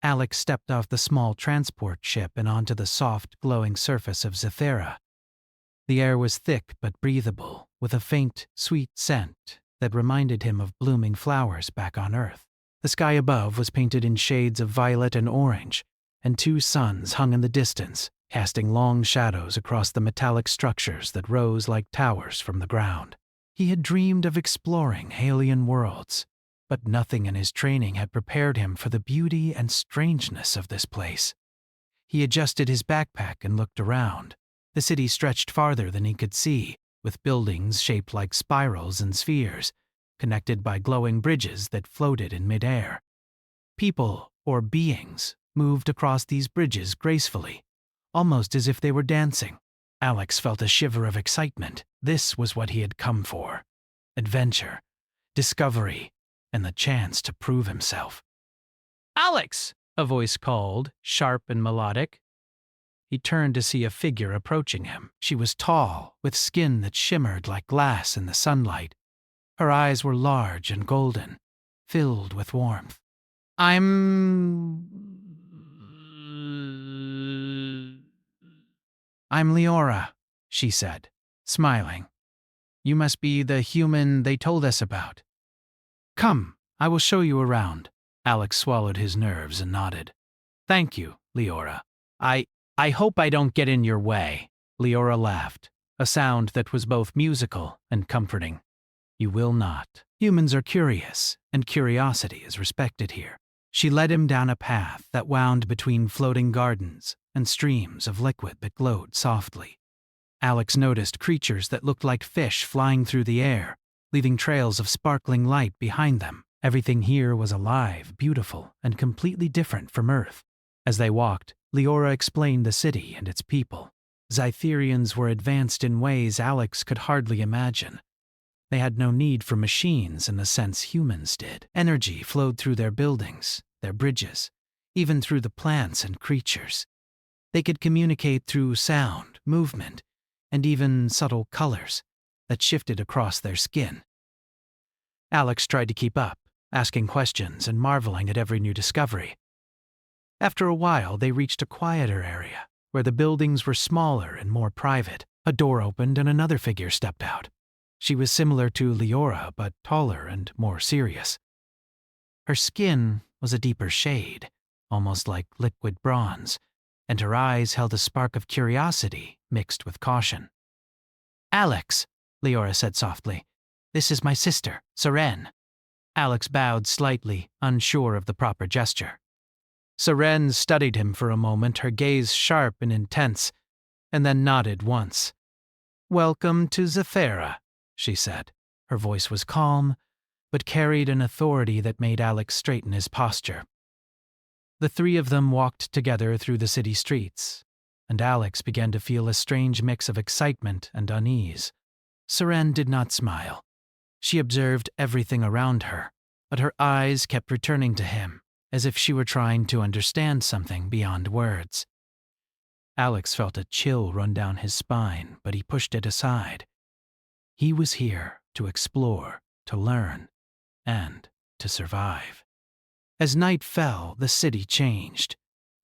Alex stepped off the small transport ship and onto the soft, glowing surface of Zephyra. The air was thick but breathable, with a faint, sweet scent that reminded him of blooming flowers back on Earth. The sky above was painted in shades of violet and orange, and two suns hung in the distance, casting long shadows across the metallic structures that rose like towers from the ground. He had dreamed of exploring alien worlds, but nothing in his training had prepared him for the beauty and strangeness of this place. He adjusted his backpack and looked around. The city stretched farther than he could see, with buildings shaped like spirals and spheres, connected by glowing bridges that floated in midair. People, or beings, moved across these bridges gracefully, almost as if they were dancing. Alex felt a shiver of excitement. This was what he had come for: adventure, discovery, and the chance to prove himself. "Alex!" a voice called, sharp and melodic. He turned to see a figure approaching him. She was tall, with skin that shimmered like glass in the sunlight. Her eyes were large and golden, filled with warmth. I'm Leora," she said, smiling. "You must be the human they told us about. Come, I will show you around." Alex swallowed his nerves and nodded. "Thank you, Leora. I hope I don't get in your way." Leora laughed, a sound that was both musical and comforting. "You will not. Humans are curious, and curiosity is respected here." She led him down a path that wound between floating gardens and streams of liquid that glowed softly. Alex noticed creatures that looked like fish flying through the air, leaving trails of sparkling light behind them. Everything here was alive, beautiful, and completely different from Earth. As they walked, Leora explained the city and its people. Zytherians were advanced in ways Alex could hardly imagine. They had no need for machines in the sense humans did. Energy flowed through their buildings, their bridges, even through the plants and creatures. They could communicate through sound, movement, and even subtle colors that shifted across their skin. Alex tried to keep up, asking questions and marveling at every new discovery. After a while, they reached a quieter area, where the buildings were smaller and more private. A door opened and another figure stepped out. She was similar to Leora, but taller and more serious. Her skin was a deeper shade, almost like liquid bronze, and her eyes held a spark of curiosity mixed with caution. "Alex," Leora said softly. "This is my sister, Seren." Alex bowed slightly, unsure of the proper gesture. Seren studied him for a moment, her gaze sharp and intense, and then nodded once. "Welcome to Zephyra," she said. Her voice was calm, but carried an authority that made Alex straighten his posture. The three of them walked together through the city streets, and Alex began to feel a strange mix of excitement and unease. Seren did not smile. She observed everything around her, but her eyes kept returning to him, as if she were trying to understand something beyond words. Alex felt a chill run down his spine, but he pushed it aside. He was here to explore, to learn, and to survive. As night fell, the city changed.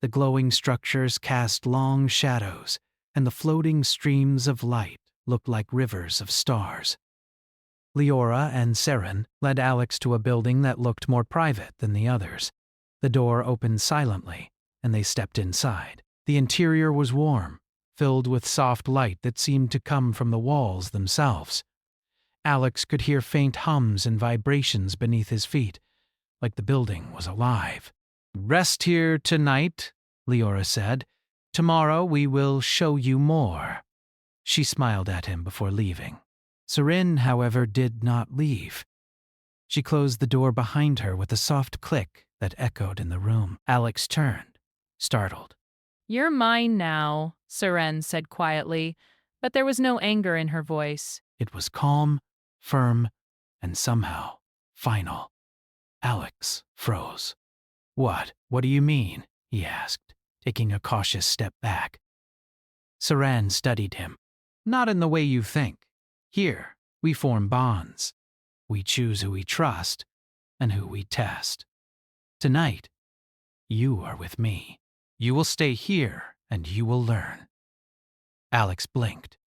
The glowing structures cast long shadows, and the floating streams of light looked like rivers of stars. Leora and Seren led Alex to a building that looked more private than the others. The door opened silently, and they stepped inside. The interior was warm, filled with soft light that seemed to come from the walls themselves. Alex could hear faint hums and vibrations beneath his feet, like the building was alive. "Rest here tonight," Leora said. "Tomorrow we will show you more." She smiled at him before leaving. Seren, however, did not leave. She closed the door behind her with a soft click that echoed in the room. Alex turned, startled. "You're mine now," Seren said quietly, but there was no anger in her voice. It was calm, firm, and somehow final. Alex froze. What do you mean?" he asked, taking a cautious step back. Seren studied him. "Not in the way you think. Here, we form bonds. We choose who we trust and who we test. Tonight, You are with me. You will stay here, and you will learn." Alex blinked.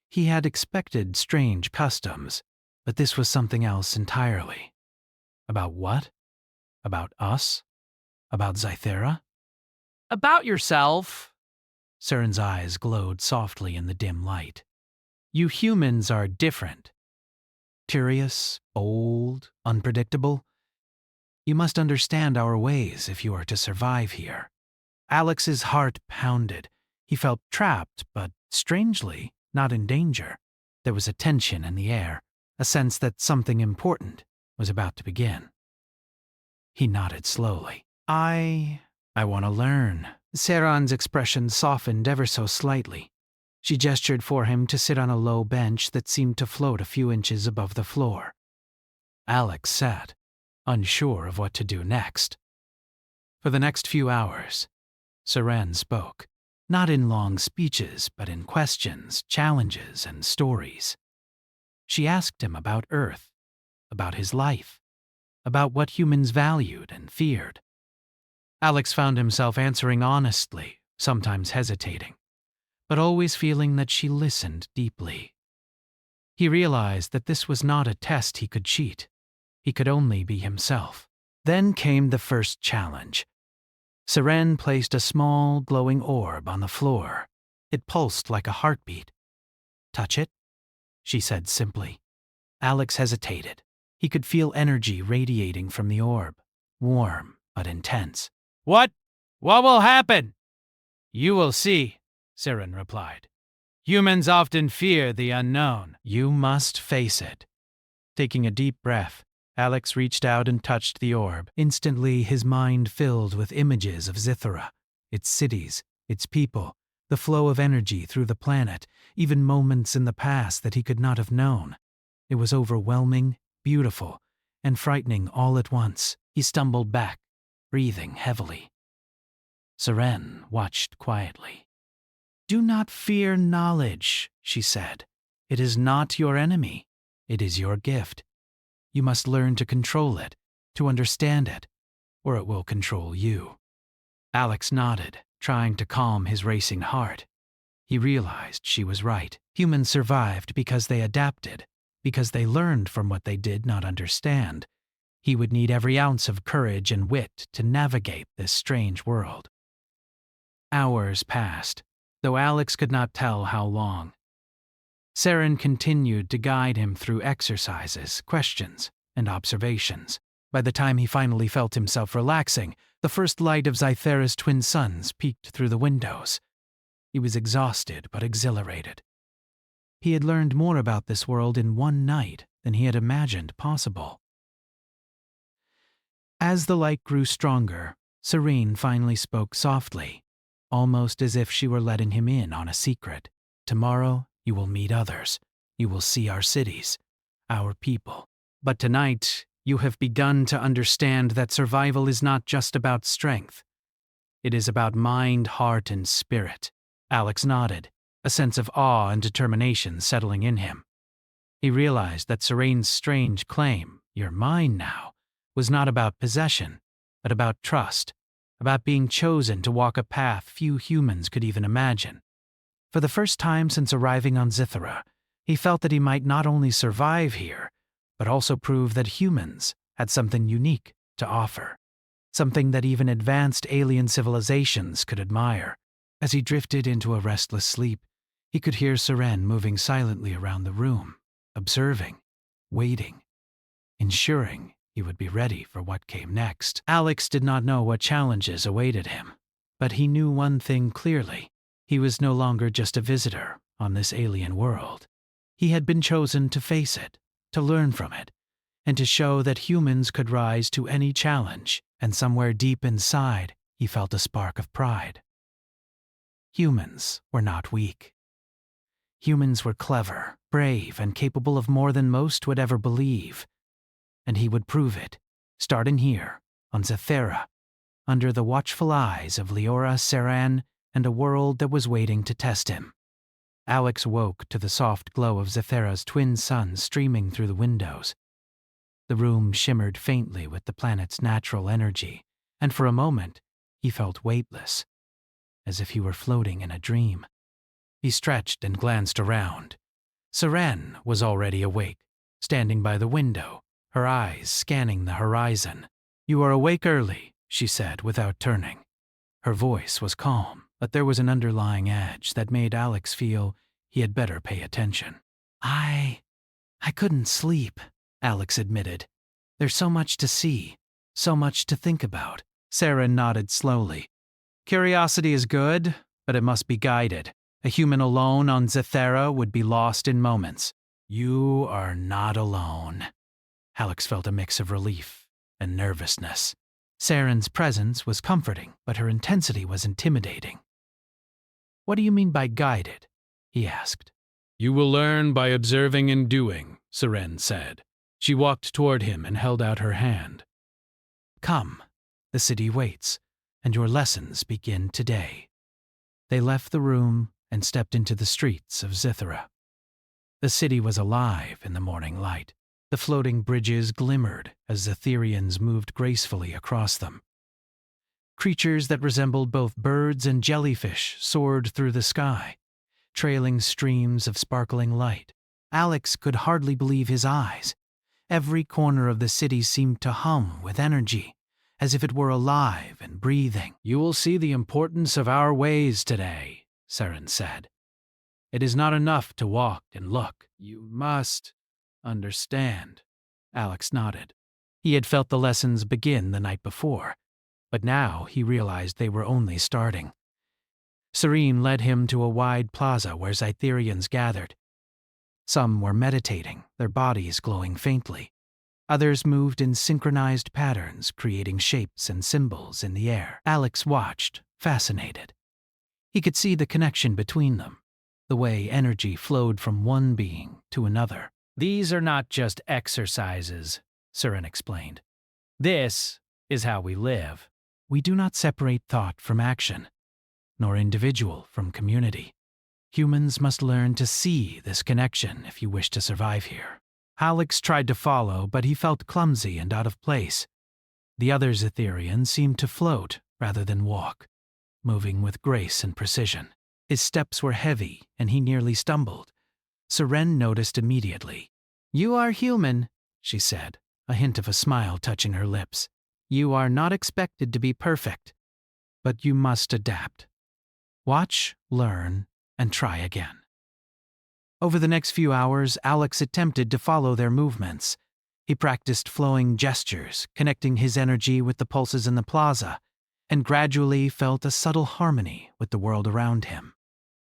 He had expected strange customs, but this was something else entirely. About what? About us? About Zythera? "About yourself." Cern's eyes glowed softly in the dim light. "You humans are different. Curious, bold, unpredictable. You must understand our ways if you are to survive here." Alex's heart pounded. He felt trapped, but strangely, not in danger. There was a tension in the air, a sense that something important was about to begin. He nodded slowly. I want to learn." Saran's expression softened ever so slightly. She gestured for him to sit on a low bench that seemed to float a few inches above the floor. Alex sat, unsure of what to do next. For the next few hours, Saren spoke, not in long speeches, but in questions, challenges, and stories. She asked him about Earth, about his life, about what humans valued and feared. Alex found himself answering honestly, sometimes hesitating, but always feeling that she listened deeply. He realized that this was not a test he could cheat. He could only be himself. Then came the first challenge. Saren placed a small, glowing orb on the floor. It pulsed like a heartbeat. "Touch it?" she said simply. Alex hesitated. He could feel energy radiating from the orb, warm but intense. What will happen?" "You will see," Saren replied. "Humans often fear the unknown. You must face it." Taking a deep breath, Alex reached out and touched the orb. Instantly, his mind filled with images of Zythera, its cities, its people, the flow of energy through the planet, even moments in the past that he could not have known. It was overwhelming, beautiful, and frightening all at once. He stumbled back, breathing heavily. Saren watched quietly. "Do not fear knowledge," she said. "It is not your enemy. It is your gift. You must learn to control it, to understand it, or it will control you." Alex nodded, trying to calm his racing heart. He realized she was right. Humans survived because they adapted, because they learned from what they did not understand. He would need every ounce of courage and wit to navigate this strange world. Hours passed, though Alex could not tell how long. Saren continued to guide him through exercises, questions, and observations. By the time he finally felt himself relaxing, the first light of Zythera's twin suns peeked through the windows. He was exhausted but exhilarated. He had learned more about this world in one night than he had imagined possible. As the light grew stronger, Serene finally spoke softly, almost as if she were letting him in on a secret. "Tomorrow, you will meet others. You will see our cities, our people. But tonight, you have begun to understand that survival is not just about strength. It is about mind, heart, and spirit." Alex nodded, a sense of awe and determination settling in him. He realized that Serene's strange claim, "You're mine now," was not about possession, but about trust, about being chosen to walk a path few humans could even imagine. For the first time since arriving on Zythera, he felt that he might not only survive here, but also prove that humans had something unique to offer, something that even advanced alien civilizations could admire. As he drifted into a restless sleep, he could hear Saren moving silently around the room, observing, waiting, ensuring he would be ready for what came next. Alex did not know what challenges awaited him, but he knew one thing clearly. He was no longer just a visitor on this alien world. He had been chosen to face it, to learn from it, and to show that humans could rise to any challenge, and somewhere deep inside, he felt a spark of pride. Humans were not weak. Humans were clever, brave, and capable of more than most would ever believe. And he would prove it, starting here, on Zythera, under the watchful eyes of Leora Saran and a world that was waiting to test him. Alex woke to the soft glow of Zythera's twin suns streaming through the windows. The room shimmered faintly with the planet's natural energy, and for a moment he felt weightless, as if he were floating in a dream. He stretched and glanced around. Seren was already awake, standing by the window, her eyes scanning the horizon. "You are awake early," she said without turning. Her voice was calm, but there was an underlying edge that made Alex feel he had better pay attention. I couldn't sleep," Alex admitted. "There's so much to see, so much to think about." Seren nodded slowly. "Curiosity is good, but it must be guided. A human alone on Zethera would be lost in moments." "You are not alone." Alex felt a mix of relief and nervousness. Seren's presence was comforting, but her intensity was intimidating. "What do you mean by guided?" he asked. "You will learn by observing and doing," Seren said. She walked toward him and held out her hand. "Come, the city waits, and your lessons begin today." They left the room and stepped into the streets of Zithera. The city was alive in the morning light. The floating bridges glimmered as Zetherians moved gracefully across them. Creatures that resembled both birds and jellyfish soared through the sky, trailing streams of sparkling light. Alex could hardly believe his eyes. Every corner of the city seemed to hum with energy, as if it were alive and breathing. "You will see the importance of our ways today," Seren said. "It is not enough to walk and look. You must understand." Alex nodded. He had felt the lessons begin the night before, but now he realized they were only starting. Serene led him to a wide plaza where Zytherians gathered. Some were meditating, their bodies glowing faintly. Others moved in synchronized patterns, creating shapes and symbols in the air. Alex watched, fascinated. He could see the connection between them, the way energy flowed from one being to another. "These are not just exercises," Seren explained. "This is how we live. We do not separate thought from action, nor individual from community. Humans must learn to see this connection if you wish to survive here." Alex tried to follow, but he felt clumsy and out of place. The other Zetherians seemed to float rather than walk, moving with grace and precision. His steps were heavy, and he nearly stumbled. Seren noticed immediately. "You are human," she said, a hint of a smile touching her lips. "You are not expected to be perfect, but you must adapt. Watch, learn, and try again." Over the next few hours, Alex attempted to follow their movements. He practiced flowing gestures, connecting his energy with the pulses in the plaza, and gradually felt a subtle harmony with the world around him.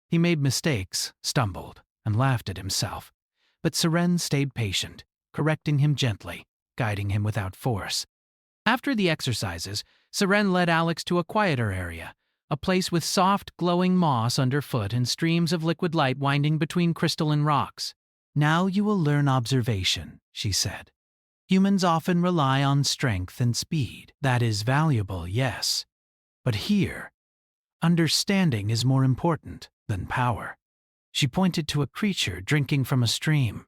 He made mistakes, stumbled, and laughed at himself, but Seren stayed patient, correcting him gently, guiding him without force. After the exercises, Seren led Alex to a quieter area, a place with soft, glowing moss underfoot and streams of liquid light winding between crystalline rocks. "Now you will learn observation," she said. "Humans often rely on strength and speed. That is valuable, yes. But here, understanding is more important than power." She pointed to a creature drinking from a stream.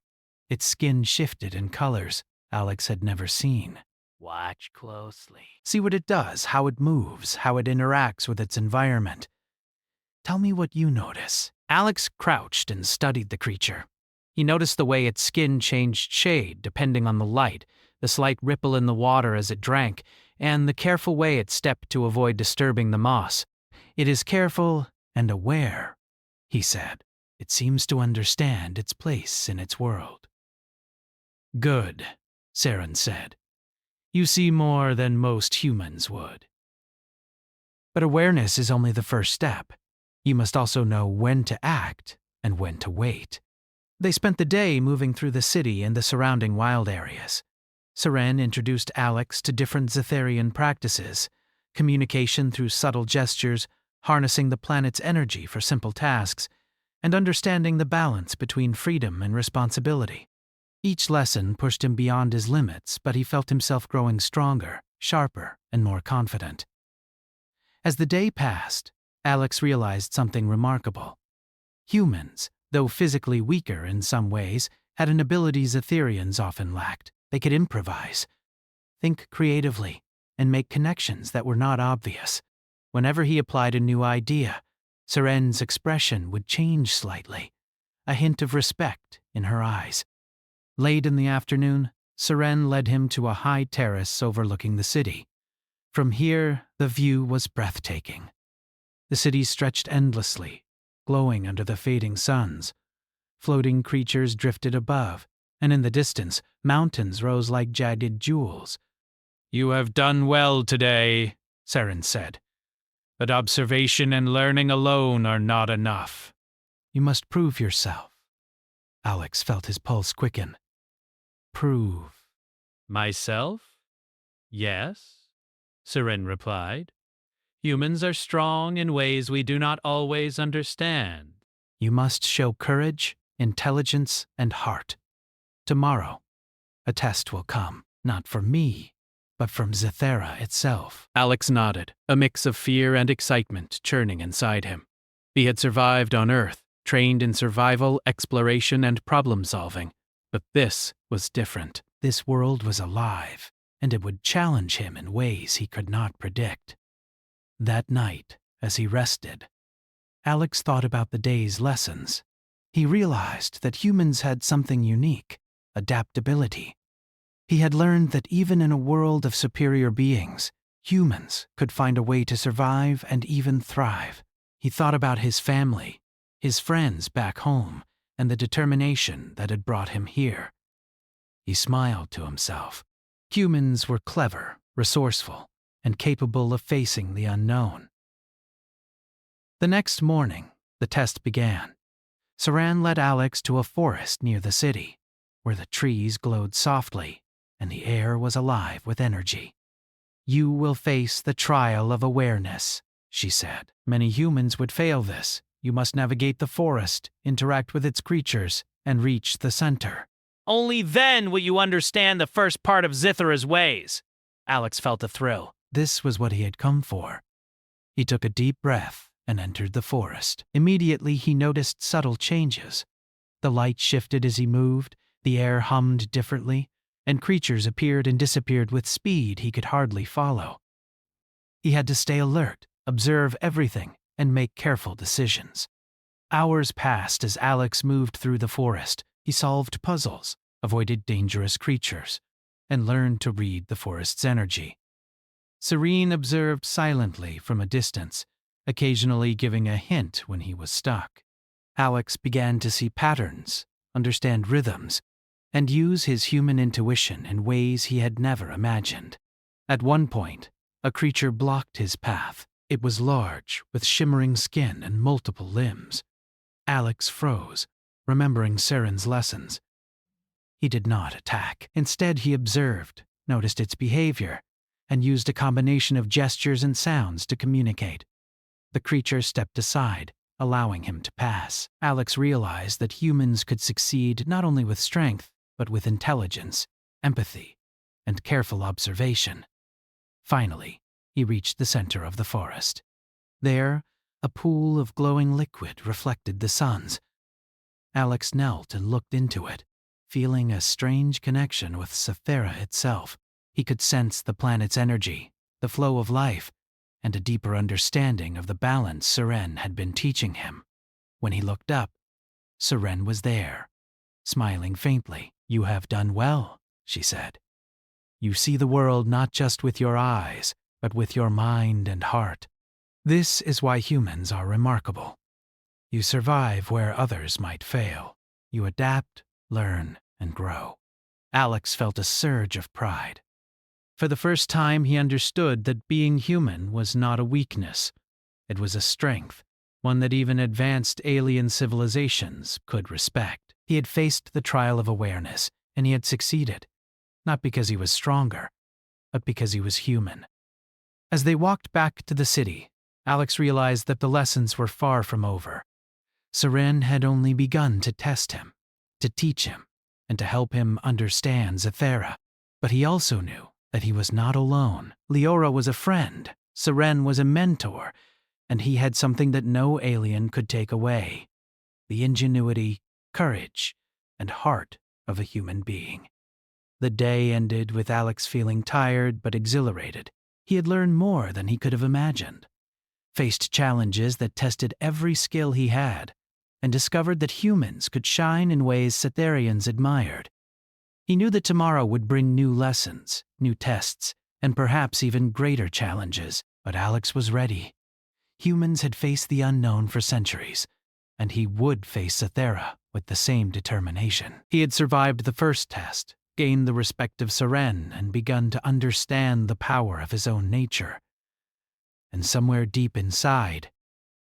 Its skin shifted in colors Alex had never seen. "Watch closely. See what it does, how it moves, how it interacts with its environment. Tell me what you notice." Alex crouched and studied the creature. He noticed the way its skin changed shade depending on the light, the slight ripple in the water as it drank, and the careful way it stepped to avoid disturbing the moss. "It is careful and aware," he said. "It seems to understand its place in its world." "Good," Seren said. "You see more than most humans would." But awareness is only the first step. You must also know when to act and when to wait. They spent the day moving through the city and the surrounding wild areas. Seren introduced Alex to different Zetherian practices, communication through subtle gestures, harnessing the planet's energy for simple tasks, and understanding the balance between freedom and responsibility. Each lesson pushed him beyond his limits, but he felt himself growing stronger, sharper, and more confident. As the day passed, Alex realized something remarkable. Humans, though physically weaker in some ways, had an ability Zetherians often lacked. They could improvise, think creatively, and make connections that were not obvious. Whenever he applied a new idea, Seren's expression would change slightly, a hint of respect in her eyes. Late in the afternoon, Seren led him to a high terrace overlooking the city. From here, the view was breathtaking. The city stretched endlessly, glowing under the fading suns. Floating creatures drifted above, and in the distance, mountains rose like jagged jewels. "You have done well today," Seren said. "But observation and learning alone are not enough. You must prove yourself." Alex felt his pulse quicken. "Prove." "Myself? Yes," Seren replied. "Humans are strong in ways we do not always understand. You must show courage, intelligence, and heart. Tomorrow, a test will come, not from me, but from Zithera itself." Alex nodded, a mix of fear and excitement churning inside him. He had survived on Earth, trained in survival, exploration, and problem-solving. But this was different. This world was alive, and it would challenge him in ways he could not predict. That night, as he rested, Alex thought about the day's lessons. He realized that humans had something unique: adaptability. He had learned that even in a world of superior beings, humans could find a way to survive and even thrive. He thought about his family, his friends back home, and the determination that had brought him here. He smiled to himself. Humans were clever, resourceful, and capable of facing the unknown. The next morning, the test began. Seren led Alex to a forest near the city, where the trees glowed softly and the air was alive with energy. "You will face the trial of awareness," she said. "Many humans would fail this. You must navigate the forest, interact with its creatures, and reach the center. Only then will you understand the first part of Zithera's ways." Alex felt a thrill. This was what he had come for. He took a deep breath and entered the forest. Immediately he noticed subtle changes. The light shifted as he moved, the air hummed differently, and creatures appeared and disappeared with speed he could hardly follow. He had to stay alert, observe everything, and make careful decisions. Hours passed as Alex moved through the forest. He solved puzzles, avoided dangerous creatures, and learned to read the forest's energy. Serene observed silently from a distance, occasionally giving a hint when he was stuck. Alex began to see patterns, understand rhythms, and use his human intuition in ways he had never imagined. At one point, a creature blocked his path. It was large, with shimmering skin and multiple limbs. Alex froze, remembering Seren's lessons. He did not attack. Instead, he observed, noticed its behavior, and used a combination of gestures and sounds to communicate. The creature stepped aside, allowing him to pass. Alex realized that humans could succeed not only with strength, but with intelligence, empathy, and careful observation. Finally, he reached the center of the forest. There, a pool of glowing liquid reflected the sun's. Alex knelt and looked into it, feeling a strange connection with Zithera itself. He could sense the planet's energy, the flow of life, and a deeper understanding of the balance Seren had been teaching him. When he looked up, Seren was there, smiling faintly. "You have done well," she said. "You see the world not just with your eyes, but with your mind and heart. This is why humans are remarkable. You survive where others might fail. You adapt, learn, and grow." Alex felt a surge of pride. For the first time, he understood that being human was not a weakness. It was a strength, one that even advanced alien civilizations could respect. He had faced the trial of awareness, and he had succeeded, not because he was stronger, but because he was human. As they walked back to the city, Alex realized that the lessons were far from over. Seren had only begun to test him, to teach him, and to help him understand Zithera. But he also knew that he was not alone. Leora was a friend, Seren was a mentor, and he had something that no alien could take away: the ingenuity, courage, and heart of a human being. The day ended with Alex feeling tired but exhilarated. He had learned more than he could have imagined, faced challenges that tested every skill he had, and discovered that humans could shine in ways Cytherians admired. He knew that tomorrow would bring new lessons, new tests, and perhaps even greater challenges, but Alex was ready. Humans had faced the unknown for centuries, and he would face Cythera with the same determination. He had survived the first test, gained the respect of Seren, and begun to understand the power of his own nature. And somewhere deep inside,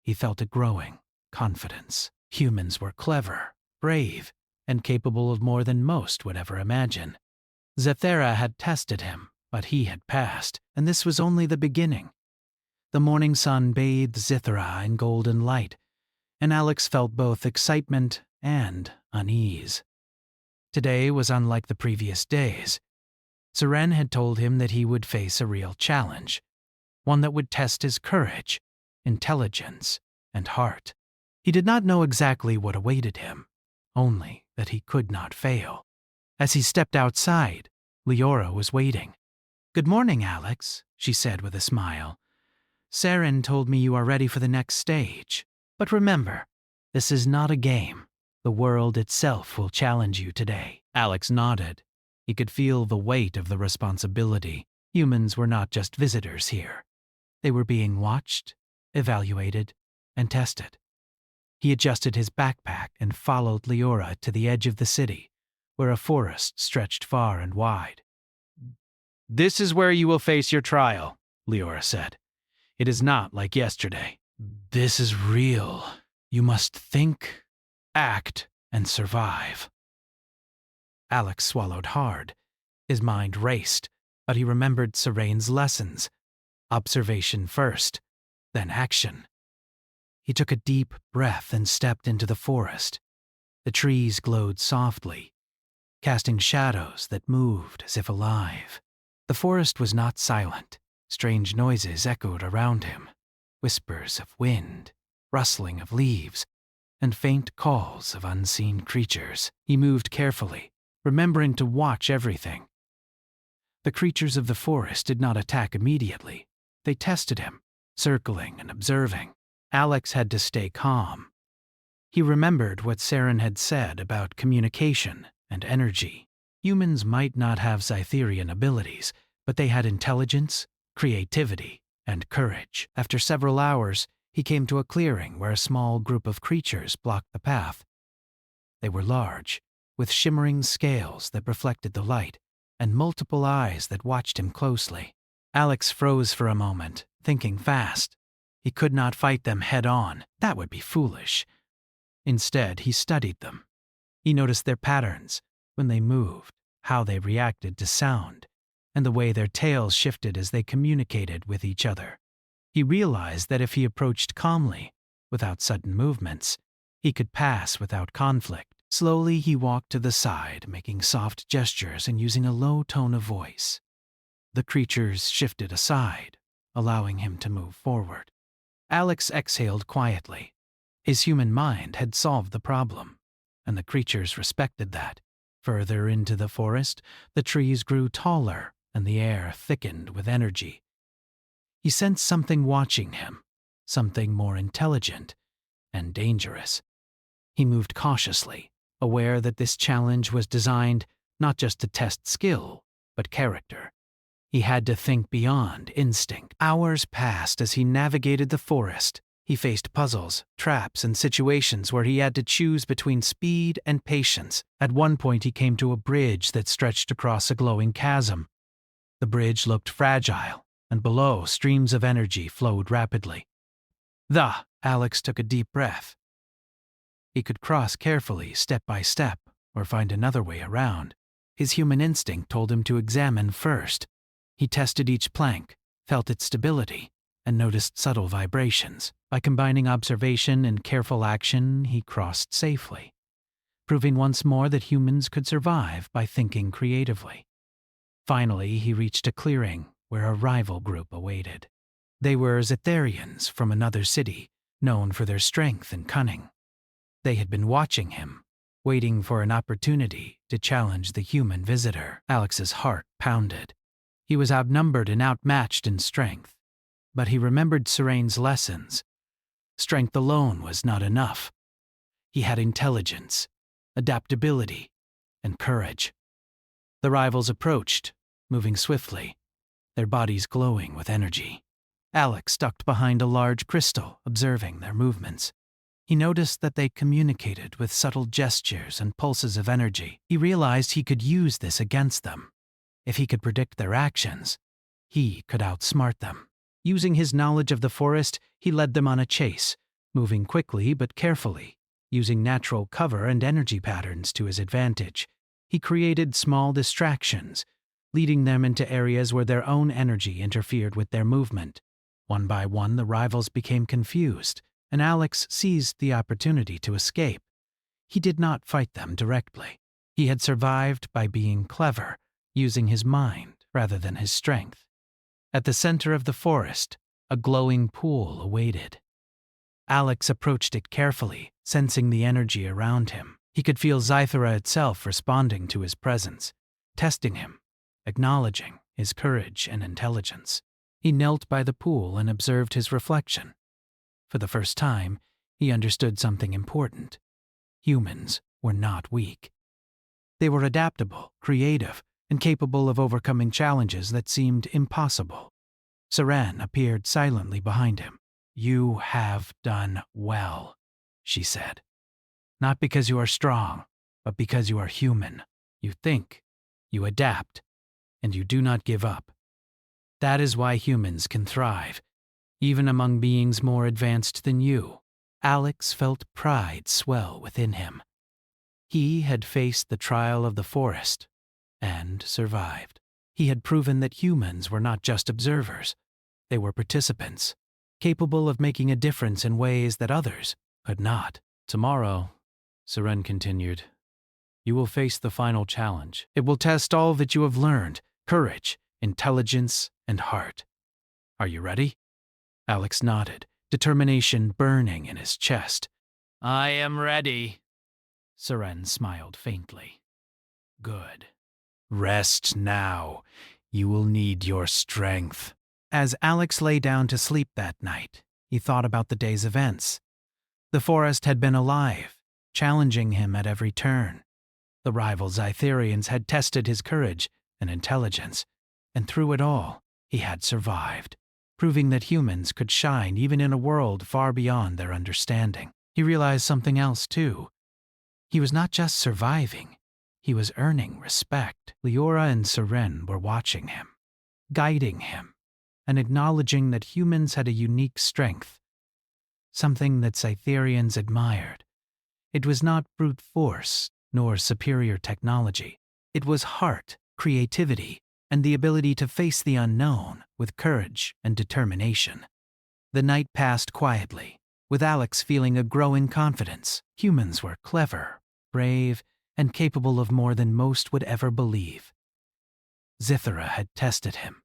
he felt a growing confidence. Humans were clever, brave, and capable of more than most would ever imagine. Cythera had tested him, but he had passed, and this was only the beginning. The morning sun bathed Cythera in golden light, and Alex felt both excitement and unease. Today was unlike the previous days. Seren had told him that he would face a real challenge, one that would test his courage, intelligence, and heart. He did not know exactly what awaited him, only that he could not fail. As he stepped outside, Leora was waiting. "Good morning, Alex," she said with a smile. "Seren told me you are ready for the next stage. But remember, this is not a game. The world itself will challenge you today." Alex nodded. He could feel the weight of the responsibility. Humans were not just visitors here. They were being watched, evaluated, and tested. He adjusted his backpack and followed Leora to the edge of the city, where a forest stretched far and wide. "This is where you will face your trial," Leora said. "It is not like yesterday. This is real. You must think, act, and survive." Alex swallowed hard. His mind raced, but he remembered Serene's lessons. Observation first, then action. He took a deep breath and stepped into the forest. The trees glowed softly, casting shadows that moved as if alive. The forest was not silent. Strange noises echoed around him. Whispers of wind, rustling of leaves, and faint calls of unseen creatures. He moved carefully, remembering to watch everything. The creatures of the forest did not attack immediately. They tested him, circling and observing. Alex had to stay calm. He remembered what Seren had said about communication and energy. Humans might not have Cytherian abilities, but they had intelligence, creativity, and courage. After several hours, he came to a clearing where a small group of creatures blocked the path. They were large, with shimmering scales that reflected the light, and multiple eyes that watched him closely. Alex froze for a moment, thinking fast. He could not fight them head-on. That would be foolish. Instead, he studied them. He noticed their patterns, when they moved, how they reacted to sound, and the way their tails shifted as they communicated with each other. He realized that if he approached calmly, without sudden movements, he could pass without conflict. Slowly, he walked to the side, making soft gestures and using a low tone of voice. The creatures shifted aside, allowing him to move forward. Alex exhaled quietly. His human mind had solved the problem, and the creatures respected that. Further into the forest, the trees grew taller and the air thickened with energy. He sensed something watching him, something more intelligent and dangerous. He moved cautiously, aware that this challenge was designed not just to test skill, but character. He had to think beyond instinct. Hours passed as he navigated the forest. He faced puzzles, traps, and situations where he had to choose between speed and patience. At one point, he came to a bridge that stretched across a glowing chasm. The bridge looked fragile, and below, streams of energy flowed rapidly. Alex took a deep breath. He could cross carefully, step by step, or find another way around. His human instinct told him to examine first. He tested each plank, felt its stability, and noticed subtle vibrations. By combining observation and careful action, he crossed safely, proving once more that humans could survive by thinking creatively. Finally, he reached a clearing where a rival group awaited. They were Cytherians from another city, known for their strength and cunning. They had been watching him, waiting for an opportunity to challenge the human visitor. Alex's heart pounded. He was outnumbered and outmatched in strength, but he remembered Serane's lessons. Strength alone was not enough. He had intelligence, adaptability, and courage. The rivals approached, moving swiftly, their bodies glowing with energy. Alex ducked behind a large crystal, observing their movements. He noticed that they communicated with subtle gestures and pulses of energy. He realized he could use this against them. If he could predict their actions, he could outsmart them. Using his knowledge of the forest, he led them on a chase, moving quickly but carefully. Using natural cover and energy patterns to his advantage, he created small distractions, leading them into areas where their own energy interfered with their movement. One by one, the rivals became confused, and Alex seized the opportunity to escape. He did not fight them directly. He had survived by being clever, using his mind rather than his strength. At the center of the forest, a glowing pool awaited. Alex approached it carefully, sensing the energy around him. He could feel Zythera itself responding to his presence, testing him, acknowledging his courage and intelligence. He knelt by the pool and observed his reflection. For the first time, he understood something important. Humans were not weak. They were adaptable, creative, and capable of overcoming challenges that seemed impossible. Seren appeared silently behind him. "You have done well," she said. "Not because you are strong, but because you are human. You think, you adapt, and you do not give up. That is why humans can thrive, even among beings more advanced than you." Alex felt pride swell within him. He had faced the trial of the forest and survived. He had proven that humans were not just observers. They were participants, capable of making a difference in ways that others could not. "Tomorrow," Seren continued, "you will face the final challenge. It will test all that you have learned: courage, intelligence, and heart. Are you ready?" Alex nodded, determination burning in his chest. "I am ready." Seren smiled faintly. "Good. Rest now. You will need your strength." As Alex lay down to sleep that night, he thought about the day's events. The forest had been alive, challenging him at every turn. The rival Zytherians had tested his courage and intelligence, and through it all, he had survived, proving that humans could shine even in a world far beyond their understanding. He realized something else, too. He was not just surviving, he was earning respect. Leora and Seren were watching him, guiding him, and acknowledging that humans had a unique strength, something that Zytherians admired. It was not brute force nor superior technology. It was heart, creativity, and the ability to face the unknown with courage and determination. The night passed quietly, with Alex feeling a growing confidence. Humans were clever, brave, and capable of more than most would ever believe. Zythera had tested him,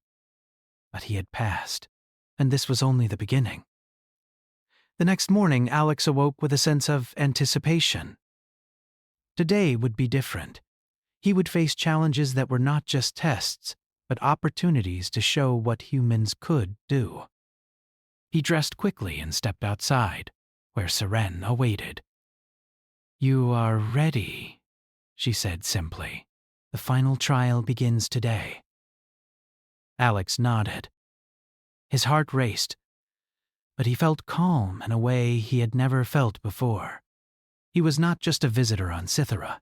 but he had passed, and this was only the beginning. The next morning, Alex awoke with a sense of anticipation. Today would be different. He would face challenges that were not just tests, but opportunities to show what humans could do. He dressed quickly and stepped outside, where Seren awaited. "You are ready," she said simply. "The final trial begins today." Alex nodded. His heart raced, but he felt calm in a way he had never felt before. He was not just a visitor on Cythera.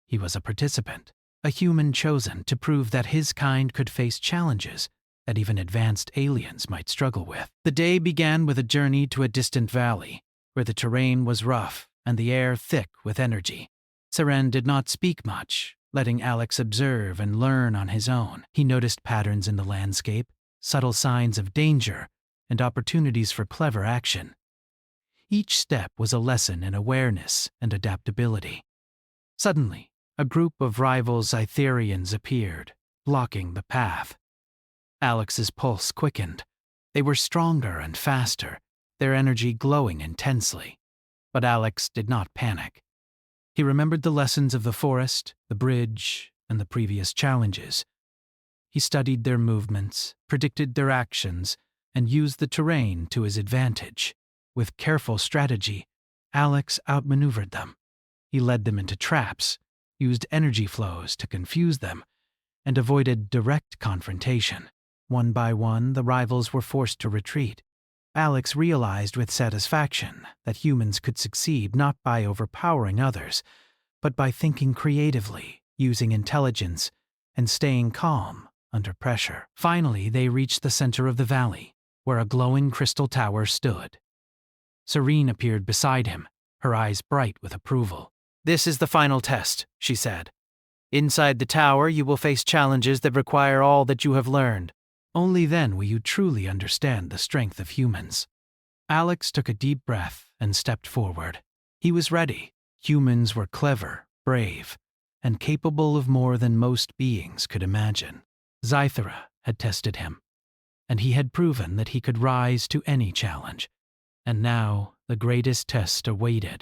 He was a participant, a human chosen to prove that his kind could face challenges that even advanced aliens might struggle with. The day began with a journey to a distant valley, where the terrain was rough and the air thick with energy. Seren did not speak much, letting Alex observe and learn on his own. He noticed patterns in the landscape, subtle signs of danger, and opportunities for clever action. Each step was a lesson in awareness and adaptability. Suddenly, a group of rival Zytherians appeared, blocking the path. Alex's pulse quickened. They were stronger and faster, their energy glowing intensely. But Alex did not panic. He remembered the lessons of the forest, the bridge, and the previous challenges. He studied their movements, predicted their actions, and used the terrain to his advantage. With careful strategy, Alex outmaneuvered them. He led them into traps, used energy flows to confuse them, and avoided direct confrontation. One by one, the rivals were forced to retreat. Alex realized with satisfaction that humans could succeed not by overpowering others, but by thinking creatively, using intelligence, and staying calm under pressure. Finally, they reached the center of the valley, where a glowing crystal tower stood. Serene appeared beside him, her eyes bright with approval. "This is the final test," she said. "Inside the tower, you will face challenges that require all that you have learned. Only then will you truly understand the strength of humans." Alex took a deep breath and stepped forward. He was ready. Humans were clever, brave, and capable of more than most beings could imagine. Zythera had tested him, and he had proven that he could rise to any challenge. And now the greatest test awaited.